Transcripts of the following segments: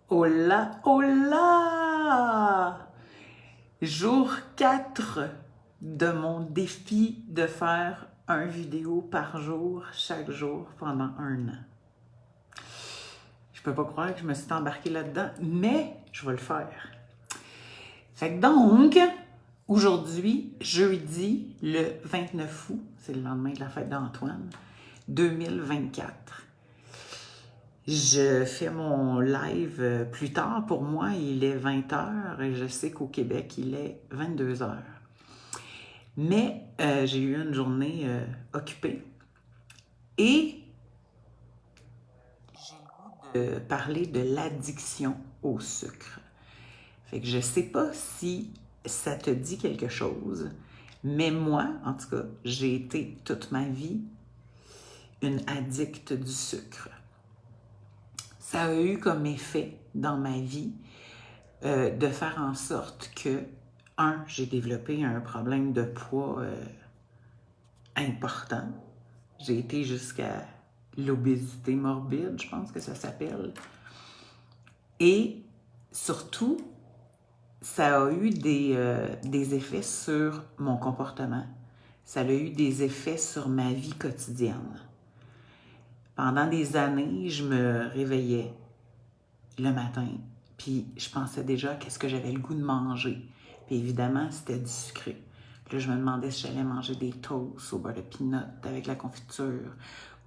Hola, hola! Jour 4 de mon défi de faire un vidéo par jour, chaque jour, pendant 1 an. Je peux pas croire que je me suis embarquée là-dedans, mais je vais le faire. Fait que donc, aujourd'hui, jeudi, le 29 août, c'est le lendemain de la fête d'Antoine, 2024. Je fais mon live plus tard. Pour moi, il est 20h et je sais qu'au Québec, il est 22h. Mais j'ai eu une journée occupée et j'ai le goût de parler de l'addiction au sucre. Fait que je sais pas si ça te dit quelque chose, mais moi, en tout cas, j'ai été toute ma vie une addicte du sucre. Ça a eu comme effet dans ma vie de faire en sorte que, j'ai développé un problème de poids important. J'ai été jusqu'à l'obésité morbide, je pense que ça s'appelle. Et surtout, ça a eu des effets sur mon comportement. Ça a eu des effets sur ma vie quotidienne. Pendant des années, je me réveillais le matin, puis je pensais déjà qu'est-ce que j'avais le goût de manger. Puis évidemment, c'était du sucré. Puis là, je me demandais si j'allais manger des toasts au beurre de peanut avec la confiture,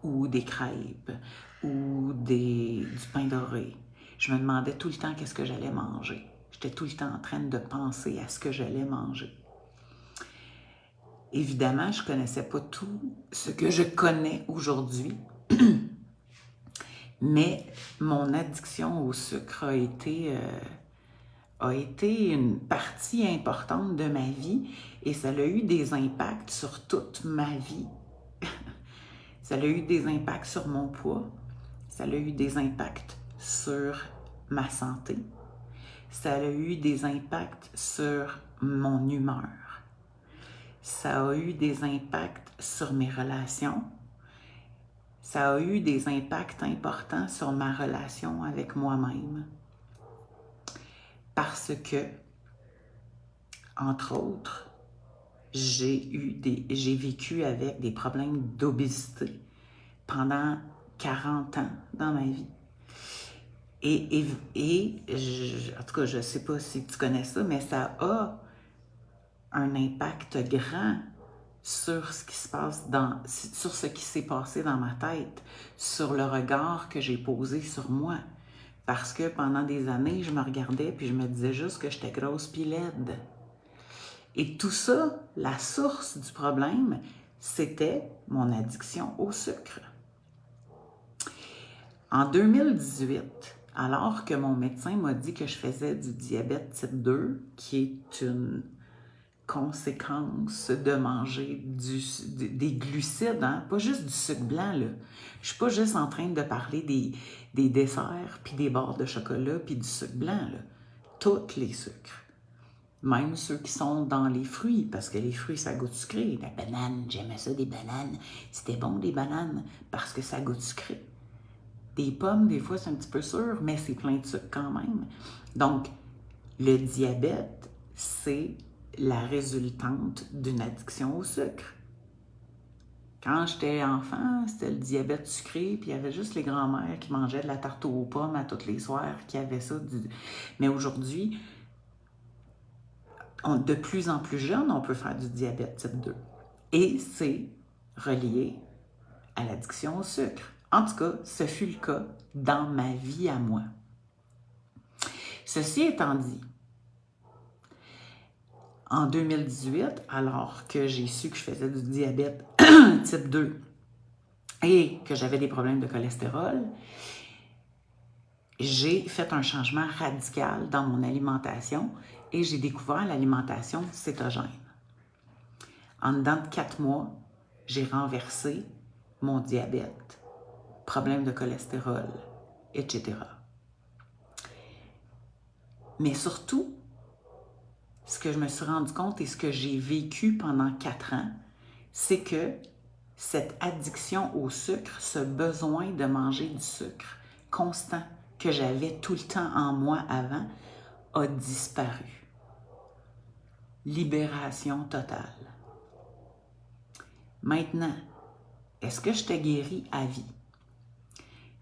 ou des crêpes, ou du pain doré. Je me demandais tout le temps qu'est-ce que j'allais manger. J'étais tout le temps en train de penser à ce que j'allais manger. Évidemment, je ne connaissais pas tout ce que je connais aujourd'hui, mais mon addiction au sucre a été une partie importante de ma vie et ça a eu des impacts sur toute ma vie. Ça a eu des impacts sur mon poids, ça a eu des impacts sur ma santé, ça a eu des impacts sur mon humeur, ça a eu des impacts sur mes relations, ça a eu des impacts importants sur ma relation avec moi-même. Parce que, entre autres, j'ai vécu avec des problèmes d'obésité pendant 40 ans dans ma vie. En tout cas, je ne sais pas si tu connais ça, mais ça a un impact grand sur ce qui se passe sur ce qui s'est passé dans ma tête, sur le regard que j'ai posé sur moi. Parce que pendant des années, je me regardais puis je me disais juste que j'étais grosse puis laide. Et tout ça, la source du problème, c'était mon addiction au sucre. En 2018, alors que mon médecin m'a dit que je faisais du diabète type 2, qui est une conséquence de manger des glucides, hein? Pas juste du sucre blanc, là. Je suis pas juste en train de parler des desserts, puis des barres de chocolat, puis du sucre blanc, là. Tous les sucres. Même ceux qui sont dans les fruits, parce que les fruits, ça goûte sucré. La banane, j'aimais ça, des bananes. C'était bon, des bananes, parce que ça goûte sucré. Des pommes, des fois, c'est un petit peu sûr, mais c'est plein de sucre quand même. Donc, le diabète, c'est la résultante d'une addiction au sucre. Quand j'étais enfant, c'était le diabète sucré, puis il y avait juste les grands-mères qui mangeaient de la tarte aux pommes à tous les soirs, qui avaient ça. Mais aujourd'hui, de plus en plus jeune, on peut faire du diabète type 2. Et c'est relié à l'addiction au sucre. En tout cas, ce fut le cas dans ma vie à moi. Ceci étant dit, en 2018, alors que j'ai su que je faisais du diabète type 2 et que j'avais des problèmes de cholestérol, j'ai fait un changement radical dans mon alimentation et j'ai découvert l'alimentation cétogène. En dedans de 4 mois, j'ai renversé mon diabète, problème de cholestérol, etc. Mais surtout, ce que je me suis rendu compte et ce que j'ai vécu pendant 4 ans, c'est que cette addiction au sucre, ce besoin de manger du sucre constant que que j'avais tout le temps en moi avant a disparu. Libération totale. Maintenant, est-ce que je t'ai guéri à vie?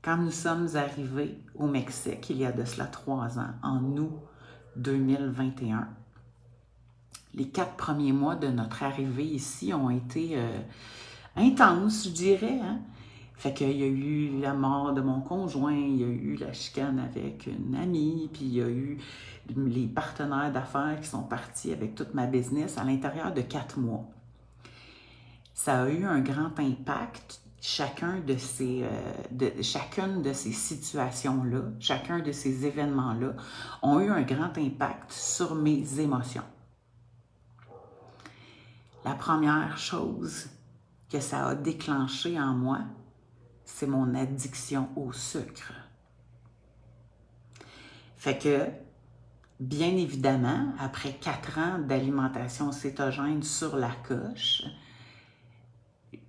Quand nous sommes arrivés au Mexique, il y a de cela 3 ans, en août 2021, les 4 premiers mois de notre arrivée ici ont été intenses, je dirais. Hein? Fait qu'il y a eu la mort de mon conjoint, il y a eu la chicane avec une amie, puis il y a eu les partenaires d'affaires qui sont partis avec toute ma business à l'intérieur de 4 mois. Ça a eu un grand impact. Chacune de ces situations-là, chacun de ces événements-là ont eu un grand impact sur mes émotions. La première chose que ça a déclenché en moi, c'est mon addiction au sucre. Fait que, bien évidemment, après 4 ans d'alimentation cétogène sur la coche,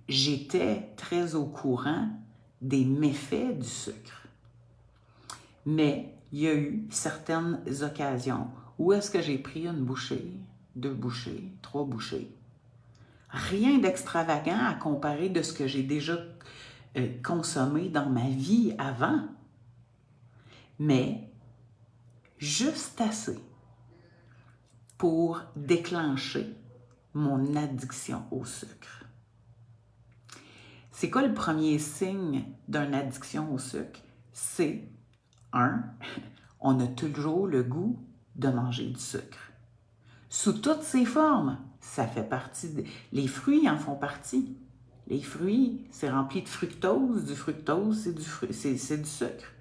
j'étais très au courant des méfaits du sucre. Mais il y a eu certaines occasions où est-ce que j'ai pris une bouchée, 2 bouchées, 3 bouchées. Rien d'extravagant à comparer de ce que j'ai déjà consommé dans ma vie avant. Mais juste assez pour déclencher mon addiction au sucre. C'est quoi le premier signe d'une addiction au sucre? C'est, 1, on a toujours le goût de manger du sucre. Sous toutes ses formes, ça fait partie les fruits en font partie. Les fruits, c'est rempli de fructose. Du fructose, c'est du sucre.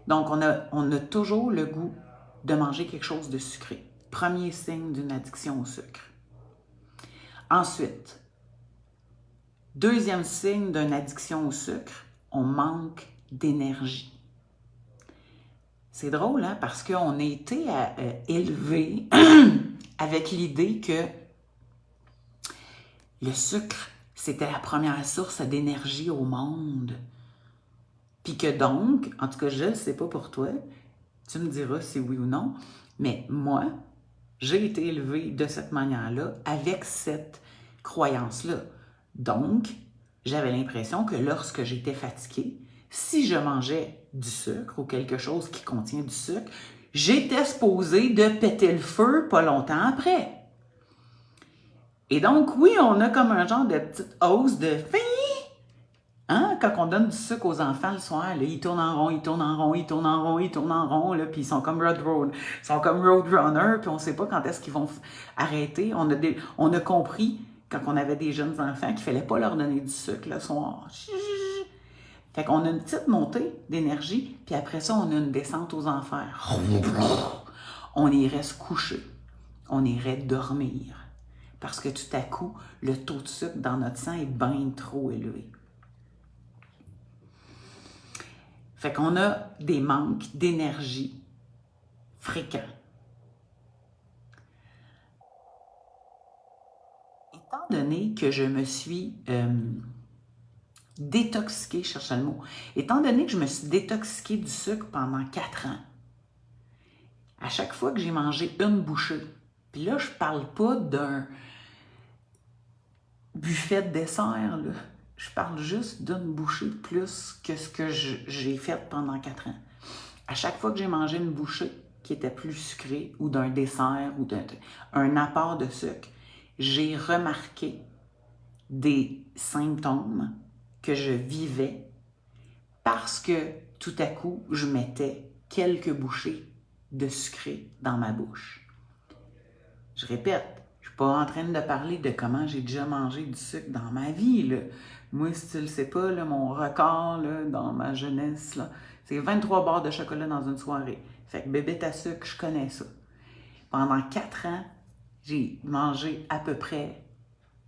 Donc, on a toujours le goût de manger quelque chose de sucré. Premier signe d'une addiction au sucre. Ensuite, deuxième signe d'une addiction au sucre, on manque d'énergie. C'est drôle, hein, parce qu'on a été élevés avec l'idée que le sucre, c'était la première source d'énergie au monde. Puis que donc, en tout cas, je ne sais pas pour toi, tu me diras si oui ou non, mais moi, j'ai été élevée de cette manière-là, avec cette croyance-là. Donc, j'avais l'impression que lorsque j'étais fatiguée, si je mangeais du sucre ou quelque chose qui contient du sucre, j'étais supposée de péter le feu pas longtemps après. Et donc, oui, on a comme un genre de petite hausse de... Hein? Quand on donne du sucre aux enfants le soir, là, ils tournent en rond, ils tournent en rond, ils tournent en rond, ils tournent en rond, là, puis ils sont comme Roadrunner, puis on ne sait pas quand est-ce qu'ils vont arrêter. On a compris, quand on avait des jeunes enfants, qu'il ne fallait pas leur donner du sucre le soir. Fait qu'on a une petite montée d'énergie, puis après ça, on a une descente aux enfers. On irait se coucher, on irait dormir, parce que tout à coup, le taux de sucre dans notre sang est bien trop élevé. Fait qu'on a des manques d'énergie fréquents. Étant donné que je me suis détoxiquée, je cherche le mot, étant donné que je me suis détoxiquée du sucre pendant 4 ans, à chaque fois que j'ai mangé une bouchée, puis là, je parle pas d'un buffet de dessert, là. Je parle juste d'une bouchée de plus que ce que j'ai fait pendant 4 ans. À chaque fois que j'ai mangé une bouchée qui était plus sucrée ou d'un dessert ou d'un apport de sucre, j'ai remarqué des symptômes que je vivais parce que tout à coup, je mettais quelques bouchées de sucré dans ma bouche. Je répète, je ne suis pas en train de parler de comment j'ai déjà mangé du sucre dans ma vie, là. Moi, si tu ne le sais pas, là, mon record là, dans ma jeunesse, là, c'est 23 barres de chocolat dans une soirée. Fait que bébête à sucre, je connais ça. Pendant 4 ans, j'ai mangé à peu près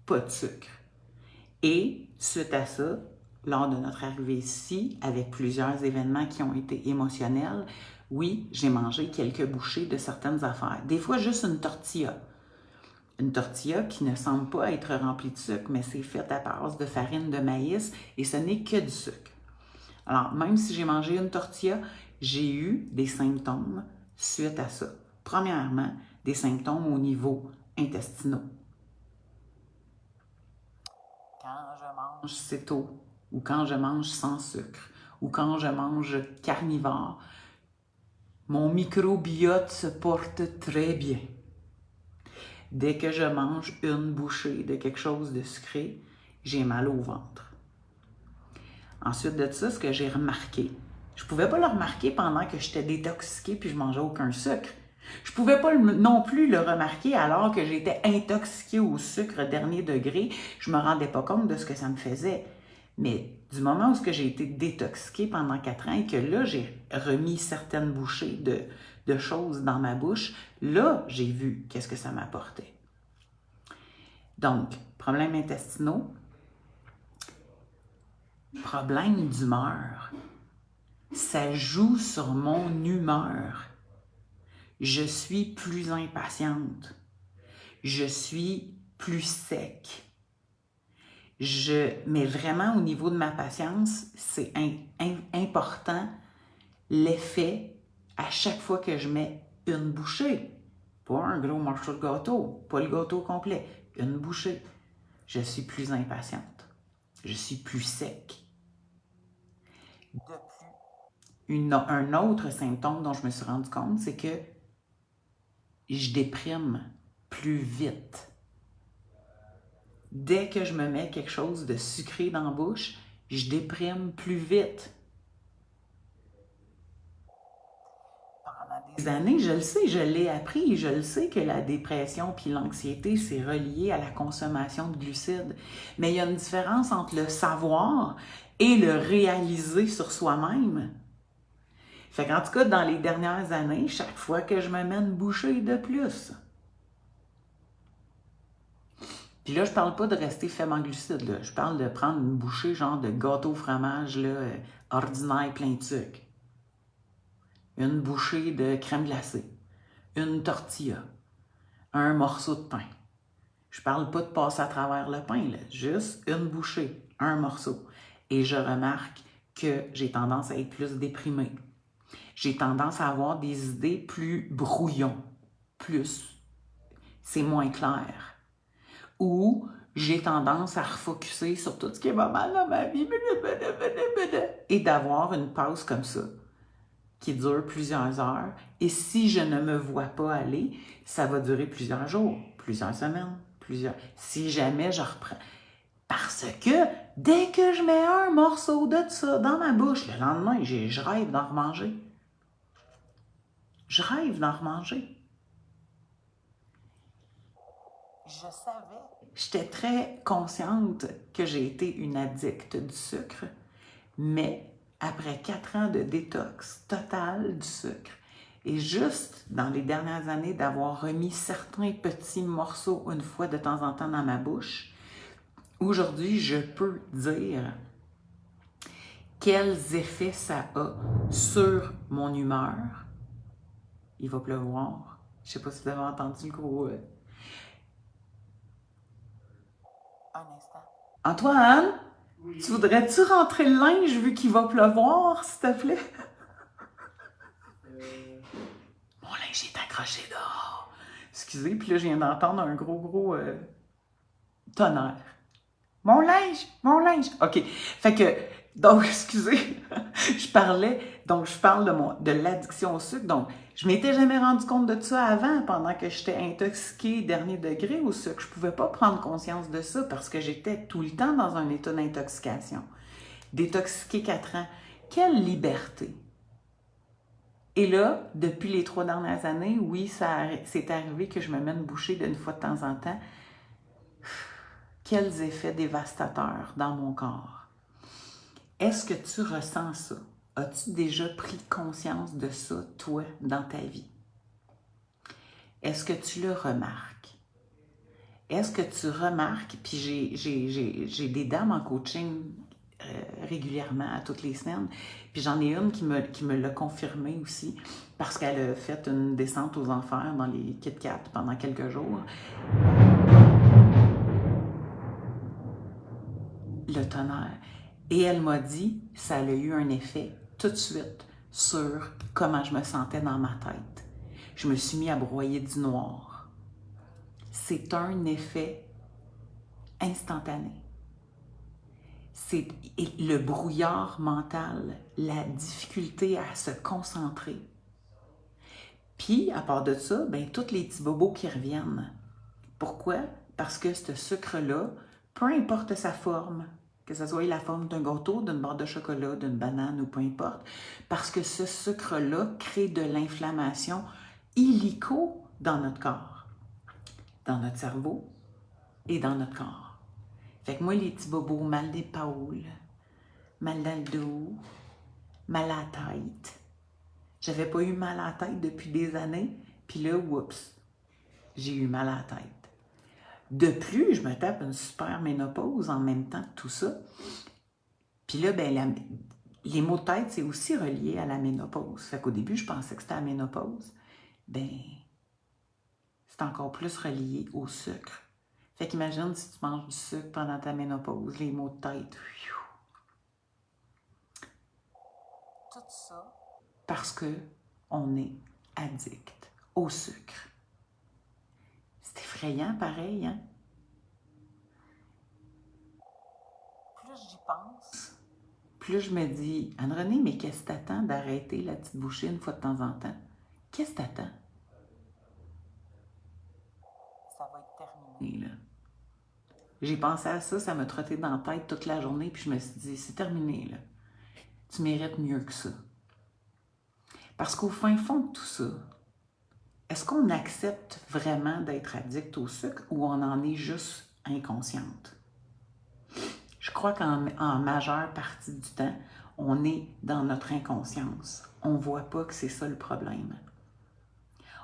pas de sucre. Et suite à ça, lors de notre arrivée ici, avec plusieurs événements qui ont été émotionnels, oui, j'ai mangé quelques bouchées de certaines affaires. Des fois, juste une tortilla. Une tortilla qui ne semble pas être remplie de sucre, mais c'est fait à base de farine de maïs et ce n'est que du sucre. Alors, même si j'ai mangé une tortilla, j'ai eu des symptômes suite à ça. Premièrement, des symptômes au niveau intestinaux. Quand je mange céto, ou quand je mange sans sucre, ou quand je mange carnivore, mon microbiote se porte très bien. Dès que je mange une bouchée de quelque chose de sucré, j'ai mal au ventre. Ensuite de ça, ce que j'ai remarqué, je ne pouvais pas le remarquer pendant que j'étais détoxiquée puis je mangeais aucun sucre. Je ne pouvais pas non plus le remarquer alors que j'étais intoxiquée au sucre dernier degré. Je ne me rendais pas compte de ce que ça me faisait. Mais du moment où j'ai été détoxiquée pendant 4 ans et que là, j'ai remis certaines bouchées de choses dans ma bouche, là, j'ai vu qu'est-ce que ça m'apportait. Donc, problèmes intestinaux, problème d'humeur. Ça joue sur mon humeur. Je suis plus impatiente. Je suis plus sec. Mais vraiment, au niveau de ma patience, c'est important l'effet à chaque fois que je mets une bouchée. Pas un gros morceau de gâteau, pas le gâteau complet, une bouchée. Je suis plus impatiente. Je suis plus sec. Un autre symptôme dont je me suis rendu compte, c'est que je déprime plus vite. Dès que je me mets quelque chose de sucré dans la bouche, je déprime plus vite. Pendant des années, je le sais, je l'ai appris, je le sais que la dépression puis l'anxiété, c'est relié à la consommation de glucides. Mais il y a une différence entre le savoir et le réaliser sur soi-même. Fait qu'en tout cas, dans les dernières années, chaque fois que je me mets une bouchée de plus. Puis là, je parle pas de rester faible en glucides, là. Je parle de prendre une bouchée genre de gâteau au fromage là, ordinaire plein de sucre. Une bouchée de crème glacée. Une tortilla. Un morceau de pain. Je parle pas de passer à travers le pain, là. Juste une bouchée, un morceau. Et je remarque que j'ai tendance à être plus déprimée. J'ai tendance à avoir des idées plus brouillons, c'est moins clair. Ou j'ai tendance à refocuser sur tout ce qui va mal dans ma vie et d'avoir une pause comme ça qui dure plusieurs heures. Et si je ne me vois pas aller, ça va durer plusieurs jours, plusieurs semaines, Si jamais je reprends. Parce que dès que je mets un morceau de ça dans ma bouche, le lendemain, je rêve d'en remanger. Je rêve d'en remanger. Je savais. J'étais très consciente que j'ai été une addicte du sucre, mais après 4 ans de détox totale du sucre, et juste dans les dernières années d'avoir remis certains petits morceaux une fois de temps en temps dans ma bouche, aujourd'hui, je peux dire quels effets ça a sur mon humeur. Il va pleuvoir. Je ne sais pas si vous avez entendu le gros... Un instant. Antoine, oui. Tu voudrais-tu rentrer le linge vu qu'il va pleuvoir, s'il te plaît? Mon linge est accroché dehors. Excusez, puis là, je viens d'entendre un gros tonnerre. Mon linge! OK. Fait que, donc, excusez, je parle de l'addiction au sucre. Donc, je m'étais jamais rendu compte de ça avant, pendant que j'étais intoxiquée dernier degré au sucre. Je pouvais pas prendre conscience de ça parce que j'étais tout le temps dans un état d'intoxication. Détoxiquée 4 ans. Quelle liberté! Et là, depuis les 3 dernières années, oui, c'est arrivé que je me mette une bouchée d'une fois de temps en temps. Quels effets dévastateurs dans mon corps. Est-ce que tu ressens ça? As-tu déjà pris conscience de ça, toi, dans ta vie? Est-ce que tu le remarques? Est-ce que tu remarques, puis j'ai des dames en coaching régulièrement, à toutes les semaines, puis j'en ai une qui me l'a confirmé aussi, parce qu'elle a fait une descente aux enfers dans les Kit Kat pendant quelques jours. Le tonnerre. Et elle m'a dit, ça a eu un effet tout de suite sur comment je me sentais dans ma tête. Je me suis mis à broyer du noir. C'est un effet instantané. C'est le brouillard mental, la difficulté à se concentrer. Puis, à part de ça, ben, tous les petits bobos qui reviennent. Pourquoi? Parce que ce sucre-là, peu importe sa forme, que ce soit la forme d'un gâteau, d'une barre de chocolat, d'une banane ou peu importe, parce que ce sucre-là crée de l'inflammation illico dans notre corps, dans notre cerveau et dans notre corps. Fait que moi, les petits bobos, mal d'épaule, mal dans le dos, mal à la tête. J'avais pas eu mal à la tête depuis des années, puis là, oups, j'ai eu mal à la tête. De plus, je me tape une super ménopause en même temps que tout ça. Puis là, ben, les maux de tête, c'est aussi relié à la ménopause. Fait qu'au début, je pensais que c'était la ménopause. Ben, c'est encore plus relié au sucre. Fait qu'imagine si tu manges du sucre pendant ta ménopause, les maux de tête. Tout ça parce que on est addict au sucre. C'est effrayant pareil, hein? Plus j'y pense, plus je me dis, Anne-Renée, mais qu'est-ce que t'attends d'arrêter la petite bouchée une fois de temps en temps? Qu'est-ce que t'attends? Ça va être terminé, là. J'ai pensé à ça, ça m'a trotté dans la tête toute la journée, puis je me suis dit, c'est terminé, là. Tu mérites mieux que ça. Parce qu'au fin fond de tout ça, est-ce qu'on accepte vraiment d'être addict au sucre ou on en est juste inconsciente? Je crois qu'en majeure partie du temps, on est dans notre inconscience. On ne voit pas que c'est ça le problème.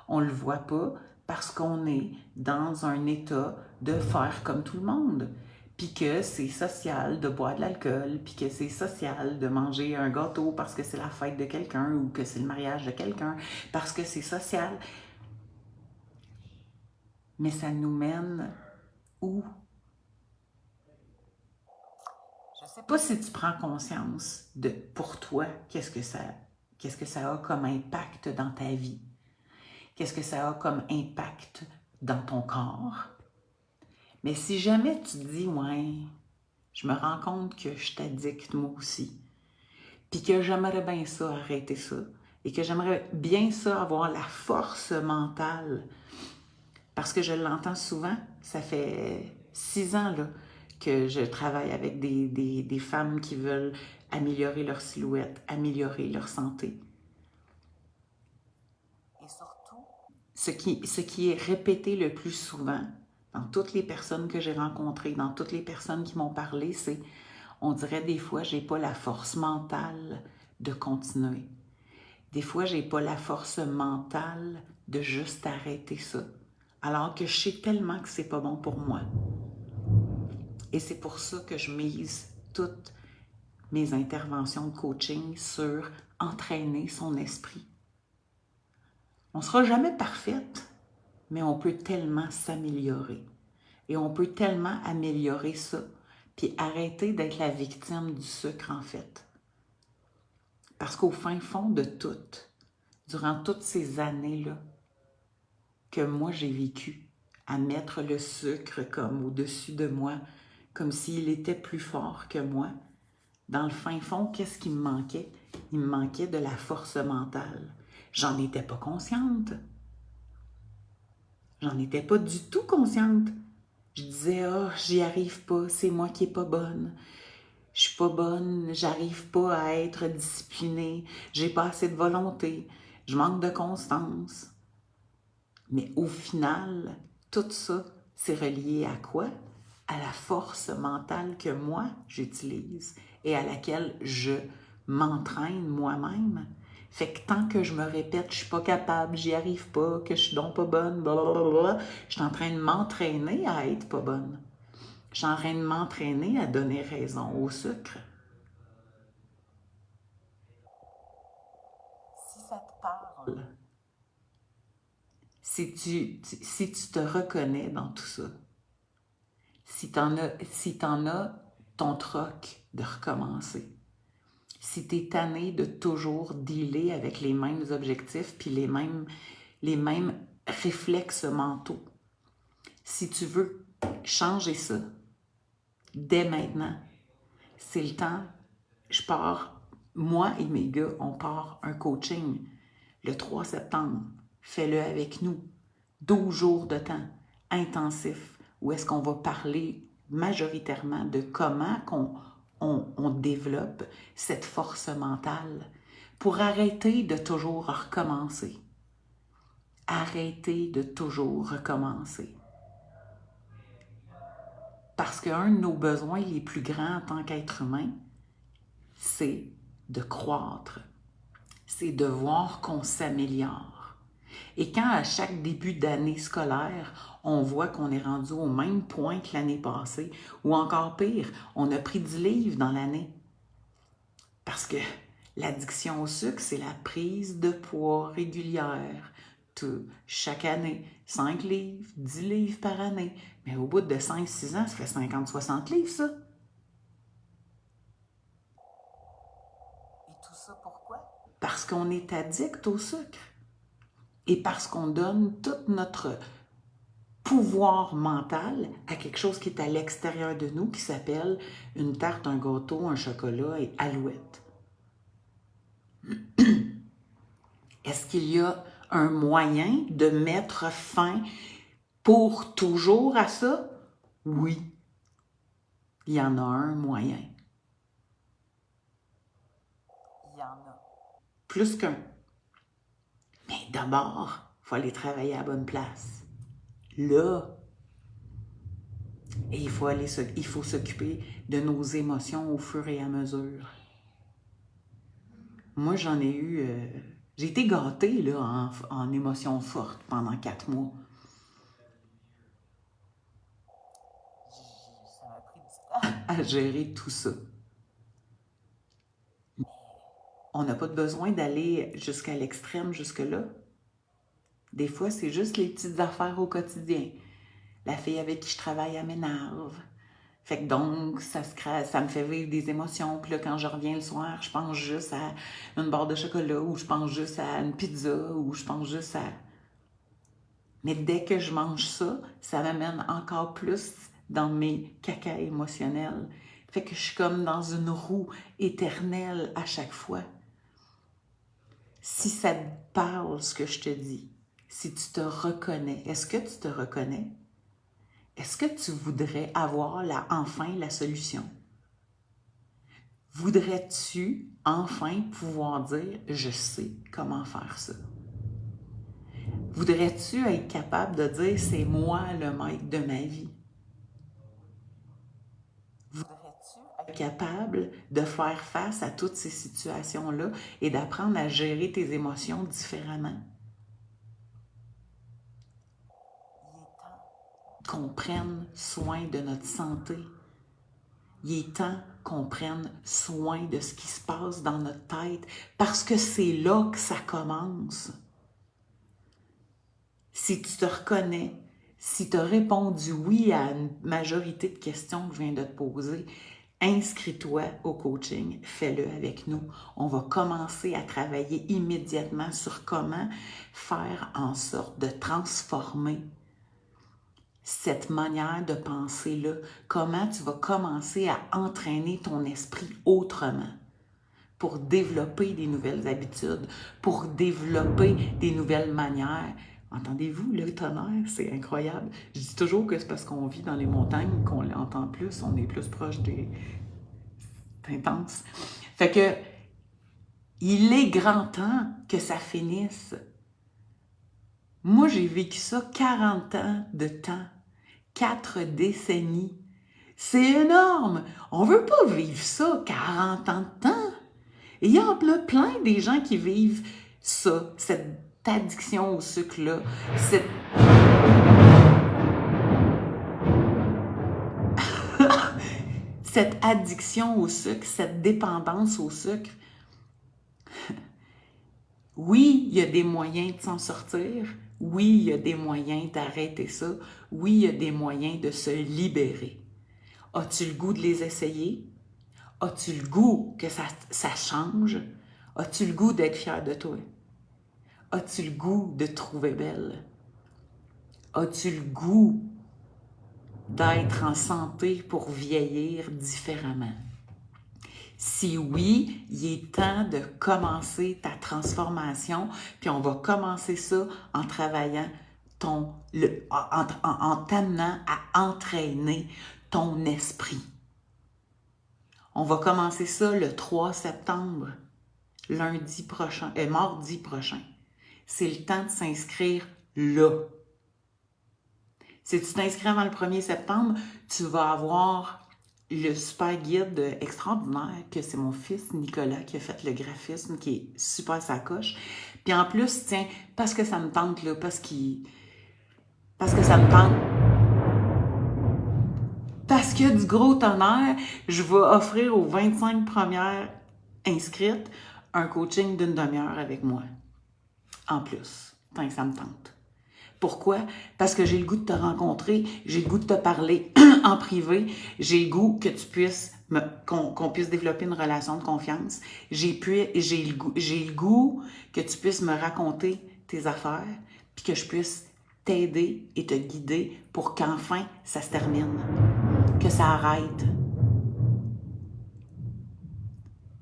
On ne le voit pas parce qu'on est dans un état de faire comme tout le monde. Puis que c'est social de boire de l'alcool, puis que c'est social de manger un gâteau parce que c'est la fête de quelqu'un ou que c'est le mariage de quelqu'un, parce que c'est social. Mais ça nous mène où? Je ne sais pas si tu prends conscience de, pour toi, qu'est-ce que ça a comme impact dans ta vie. Qu'est-ce que ça a comme impact dans ton corps. Mais si jamais tu te dis, ouais, je me rends compte que je t'addicte moi aussi, puis que j'aimerais bien ça, arrêter ça, et que j'aimerais bien ça, avoir la force mentale, parce que je l'entends souvent, ça fait 6 ans là, que je travaille avec des femmes qui veulent améliorer leur silhouette, améliorer leur santé. Et surtout, ce qui est répété le plus souvent dans toutes les personnes que j'ai rencontrées, dans toutes les personnes qui m'ont parlé, c'est on dirait des fois, j'ai pas la force mentale de continuer. Des fois, j'ai pas la force mentale de juste arrêter ça. Alors que je sais tellement que c'est pas bon pour moi. Et c'est pour ça que je mise toutes mes interventions de coaching sur entraîner son esprit. On ne sera jamais parfaite, mais on peut tellement s'améliorer. Et on peut tellement améliorer ça, puis arrêter d'être la victime du sucre, en fait. Parce qu'au fin fond de tout, durant toutes ces années-là que moi j'ai vécu, à mettre le sucre comme au-dessus de moi, comme s'il était plus fort que moi, dans le fin fond, qu'est-ce qui me manquait? Il me manquait de la force mentale. J'en étais pas consciente. J'en étais pas du tout consciente. Je disais, ah, oh, j'y arrive pas, c'est moi qui est pas bonne. Je suis pas bonne, j'arrive pas à être disciplinée, j'ai pas assez de volonté, je manque de constance. Mais au final, tout ça, c'est relié à quoi? À la force mentale que moi, j'utilise et à laquelle je m'entraîne moi-même. Fait que tant que je me répète, je suis pas capable, j'y arrive pas, que je suis donc pas bonne, blablabla, je suis en train de m'entraîner à être pas bonne. Je suis en train de m'entraîner à donner raison au sucre. Si ça te parle, si tu te reconnais dans tout ça, si t'en as ton troc de recommencer, si tu es tanné de toujours dealer avec les mêmes objectifs puis les mêmes réflexes mentaux, si tu veux changer ça, dès maintenant, c'est le temps. Je pars, moi et mes gars, on part un coaching le 3 septembre. Fais-le avec nous. 12 jours de temps intensif où est-ce qu'on va parler majoritairement de comment on développe cette force mentale pour arrêter de toujours recommencer. Arrêter de toujours recommencer. Parce qu'un de nos besoins les plus grands en tant qu'être humain, c'est de croître. C'est de voir qu'on s'améliore. Et quand à chaque début d'année scolaire, on voit qu'on est rendu au même point que l'année passée, ou encore pire, on a pris 10 livres dans l'année. Parce que l'addiction au sucre, c'est la prise de poids régulière. Chaque année, 5 livres, 10 livres par année. Mais au bout de 5-6 ans, ça fait 50-60 livres, ça. Et tout ça pourquoi? Parce qu'on est addict au sucre. Et parce qu'on donne tout notre pouvoir mental à quelque chose qui est à l'extérieur de nous, qui s'appelle une tarte, un gâteau, un chocolat et alouette. Est-ce qu'il y a un moyen de mettre fin pour toujours à ça? Oui, il y en a un moyen. Il y en a. Plus qu'un. Mais d'abord, il faut aller travailler à la bonne place. Là. Et il faut s'occuper de nos émotions au fur et à mesure. Moi, j'en ai eu... j'ai été gâtée là, en émotions fortes pendant 4 mois. Ça m'a pris du temps à gérer tout ça. On n'a pas besoin d'aller jusqu'à l'extrême, jusque-là. Des fois, c'est juste les petites affaires au quotidien. La fille avec qui je travaille, elle m'énerve. Fait que donc, ça me fait vivre des émotions. Puis là, quand je reviens le soir, je pense juste à une barre de chocolat, ou je pense juste à une pizza, ou je pense juste à... Mais dès que je mange ça, ça m'amène encore plus dans mes cacas émotionnels. Fait que je suis comme dans une roue éternelle à chaque fois. Si ça te parle, ce que je te dis, si tu te reconnais, est-ce que tu te reconnais? Est-ce que tu voudrais avoir enfin la solution? Voudrais-tu enfin pouvoir dire « je sais comment faire ça ». Voudrais-tu être capable de dire « c'est moi le maître de ma vie ». Voudrais-tu être capable de faire face à toutes ces situations-là et d'apprendre à gérer tes émotions différemment? Il est temps qu'on prenne soin de notre santé. Il est temps qu'on prenne soin de ce qui se passe dans notre tête parce que c'est là que ça commence. Si tu te reconnais, si tu as répondu oui à une majorité de questions que je viens de te poser, inscris-toi au coaching, fais-le avec nous. On va commencer à travailler immédiatement sur comment faire en sorte de transformer cette manière de penser-là, comment tu vas commencer à entraîner ton esprit autrement pour développer des nouvelles habitudes, pour développer des nouvelles manières. Entendez-vous le tonnerre? C'est incroyable. Je dis toujours que c'est parce qu'on vit dans les montagnes qu'on l'entend plus, on est plus proche des... C'est intense. Fait que, il est grand temps que ça finisse. Moi, j'ai vécu ça 40 ans de temps. 4 décennies. C'est énorme! On veut pas vivre ça 40 ans de temps. Et il y a plein des gens qui vivent ça, cette addiction au sucre-là, cette addiction au sucre, cette dépendance au sucre. Oui, il y a des moyens de s'en sortir. Oui, il y a des moyens d'arrêter ça. Oui, il y a des moyens de se libérer. As-tu le goût de les essayer? As-tu le goût que ça change? As-tu le goût d'être fier de toi? As-tu le goût de te trouver belle? As-tu le goût d'être en santé pour vieillir différemment? Si oui, il est temps de commencer ta transformation, puis on va commencer ça en travaillant en t'amenant à entraîner ton esprit. On va commencer ça le 3 septembre, mardi prochain. C'est le temps de s'inscrire là. Si tu t'inscris avant le 1er septembre, tu vas avoir le super guide extraordinaire que c'est mon fils Nicolas qui a fait le graphisme, qui est super sacoche. Puis en plus, tiens, parce que ça me tente, là, parce que ça me tente, parce qu'il y a du gros tonnerre, je vais offrir aux 25 premières inscrites un coaching d'une demi-heure avec moi. En plus, tant que ça me tente. Pourquoi? Parce que j'ai le goût de te rencontrer, j'ai le goût de te parler en privé, j'ai le goût que tu puisses, qu'on puisse développer une relation de confiance, j'ai le goût que tu puisses me raconter tes affaires, puis que je puisse t'aider et te guider pour qu'enfin ça se termine, que ça arrête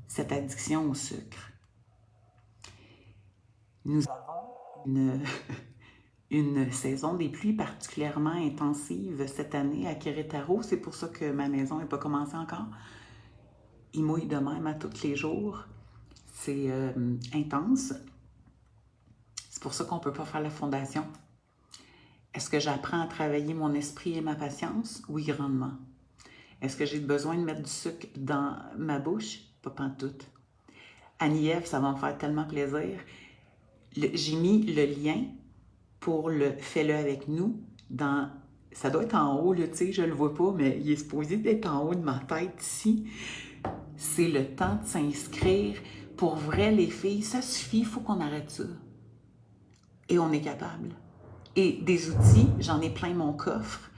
cette addiction au sucre. Nous avons une saison des pluies particulièrement intensive cette année à Querétaro. C'est pour ça que ma maison n'est pas commencée encore. Il mouille de même à tous les jours. C'est intense. C'est pour ça qu'on ne peut pas faire la fondation. Est-ce que j'apprends à travailler mon esprit et ma patience? Oui, grandement. Est-ce que j'ai besoin de mettre du sucre dans ma bouche? Pas pantoute. Annie-Ève, ça va me faire tellement plaisir. J'ai mis le lien pour le « fais-le avec nous » dans... Ça doit être en haut, là, tu sais, je le vois pas, mais il est supposé d'être en haut de ma tête ici. C'est le temps de s'inscrire. Pour vrai, les filles, ça suffit, il faut qu'on arrête ça. Et on est capable. Et des outils, j'en ai plein mon coffre.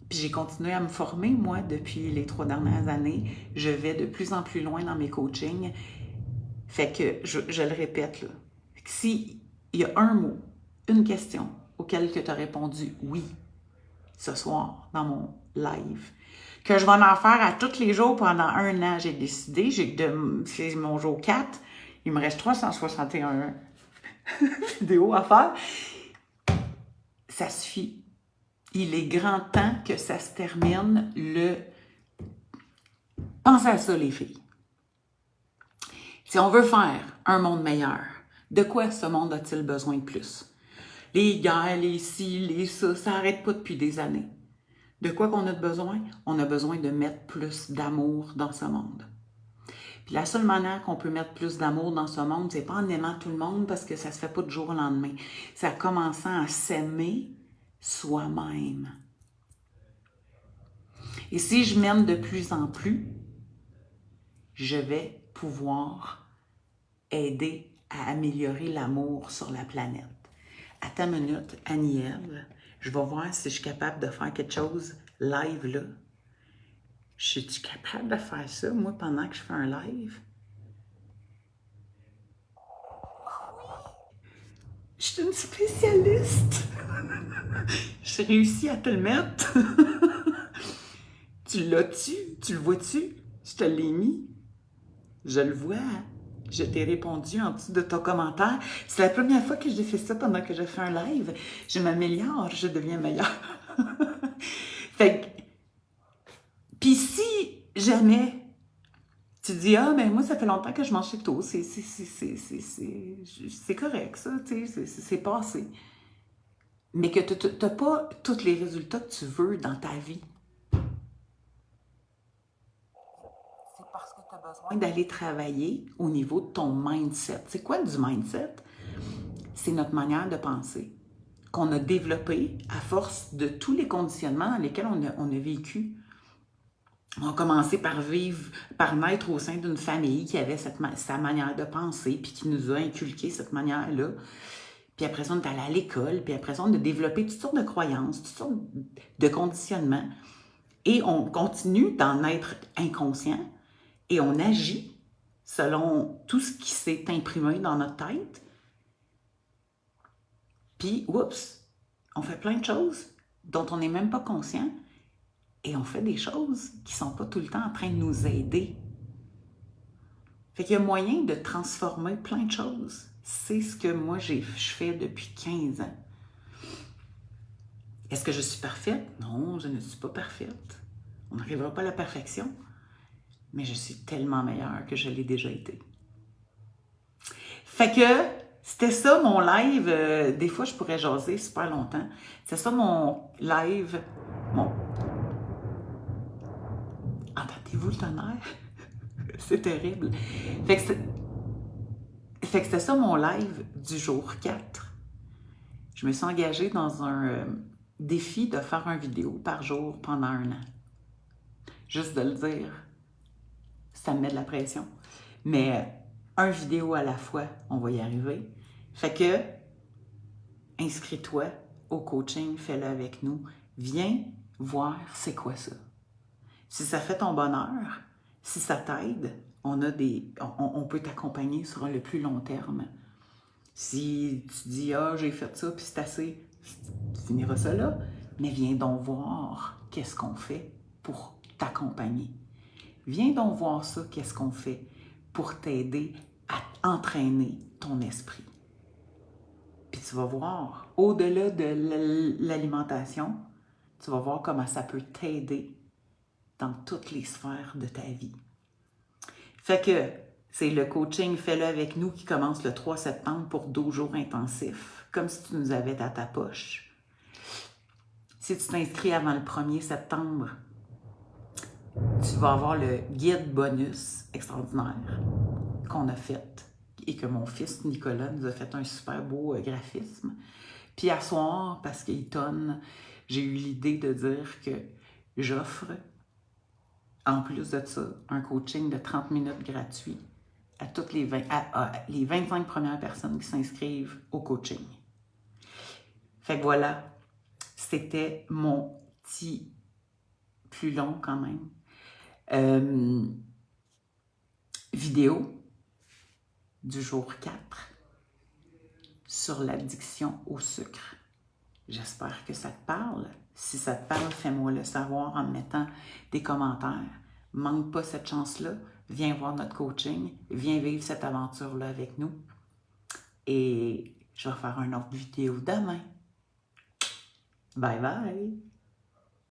Puis j'ai continué à me former, moi, depuis les 3 dernières années. Je vais de plus en plus loin dans mes coachings. Fait que, je le répète, là. S'il y a un mot, une question auquel tu as répondu oui ce soir dans mon live, que je vais en faire à tous les jours pendant 1 an, j'ai décidé, c'est mon jour 4, il me reste 361 vidéos à faire, ça suffit. Il est grand temps que ça se termine Pensez à ça, les filles. Si on veut faire un monde meilleur, de quoi ce monde a-t-il besoin de plus? Les guerres, les ci, les ça, ça n'arrête pas depuis des années. De quoi qu'on a besoin? On a besoin de mettre plus d'amour dans ce monde. Puis la seule manière qu'on peut mettre plus d'amour dans ce monde, c'est pas en aimant tout le monde parce que ça se fait pas du jour au lendemain. C'est en commençant à s'aimer soi-même. Et si je m'aime de plus en plus, je vais pouvoir aider à améliorer l'amour sur la planète. Attends une minute, Annie-Ève, je vais voir si je suis capable de faire quelque chose live là. Suis-tu capable de faire ça, moi, pendant que je fais un live? Je suis une spécialiste. J'ai réussi à te le mettre. Tu l'as-tu? Tu le vois-tu? Je te l'ai mis. Je le vois. Je t'ai répondu en dessous de ton commentaire. C'est la première fois que j'ai fait ça pendant que je fais un live. Je m'améliore, je deviens meilleure. Fait que, puis si jamais tu dis, ah, mais moi, ça fait longtemps que je mange keto, c'est correct, ça, tu sais, c'est passé. Mais que tu n'as pas tous les résultats que tu veux dans ta vie. C'est parce que tu as besoin d'aller travailler au niveau de ton mindset. C'est quoi du mindset? C'est notre manière de penser qu'on a développée à force de tous les conditionnements dans lesquels on a vécu. On a commencé par naître au sein d'une famille qui avait sa manière de penser, puis qui nous a inculqué cette manière-là. Puis après ça, on est allé à l'école, puis après ça, on a développé toutes sortes de croyances, toutes sortes de conditionnements. Et on continue d'en être inconscient, et on agit selon tout ce qui s'est imprimé dans notre tête. Puis, oups, on fait plein de choses dont on n'est même pas conscient et on fait des choses qui ne sont pas tout le temps en train de nous aider. Fait qu'il y a moyen de transformer plein de choses. C'est ce que moi, je fais depuis 15 ans. Est-ce que je suis parfaite? Non, je ne suis pas parfaite. On n'arrivera pas à la perfection, mais je suis tellement meilleure que je l'ai déjà été. Fait que c'était ça mon live. Des fois, je pourrais jaser super longtemps. C'est ça mon live. Entendez-vous le tonnerre? C'est terrible. Fait que c'était ça mon live du jour 4. Je me suis engagée dans un défi de faire une vidéo par jour pendant 1 an. Juste de le dire, ça me met de la pression. Mais une vidéo à la fois, on va y arriver. Fait que, inscris-toi au coaching, fais-le avec nous. Viens voir c'est quoi ça. Si ça fait ton bonheur, si ça t'aide, on peut t'accompagner sur le plus long terme. Si tu dis « Ah, j'ai fait ça, puis c'est assez », tu finiras ça là. Mais viens donc voir qu'est-ce qu'on fait pour t'accompagner. Viens donc voir ça, qu'est-ce qu'on fait pour t'aider à entraîner ton esprit. Puis tu vas voir, au-delà de l'alimentation, tu vas voir comment ça peut t'aider dans toutes les sphères de ta vie. Fait que c'est le coaching Fais-le avec nous qui commence le 3 septembre pour 12 jours intensifs, comme si tu nous avais à ta poche. Si tu t'inscris avant le 1er septembre, tu vas avoir le guide bonus extraordinaire qu'on a fait et que mon fils Nicolas nous a fait un super beau graphisme. Puis à soir, parce qu'il tonne, j'ai eu l'idée de dire que j'offre, en plus de ça, un coaching de 30 minutes gratuit à toutes les 25 premières personnes qui s'inscrivent au coaching. Fait que voilà, c'était mon petit, plus long quand même, vidéo du jour 4 sur l'addiction au sucre. J'espère que ça te parle. Si ça te parle, fais-moi le savoir en me mettant des commentaires. Manque pas cette chance-là. Viens voir notre coaching. Viens vivre cette aventure-là avec nous. Et je vais faire une autre vidéo demain. Bye bye!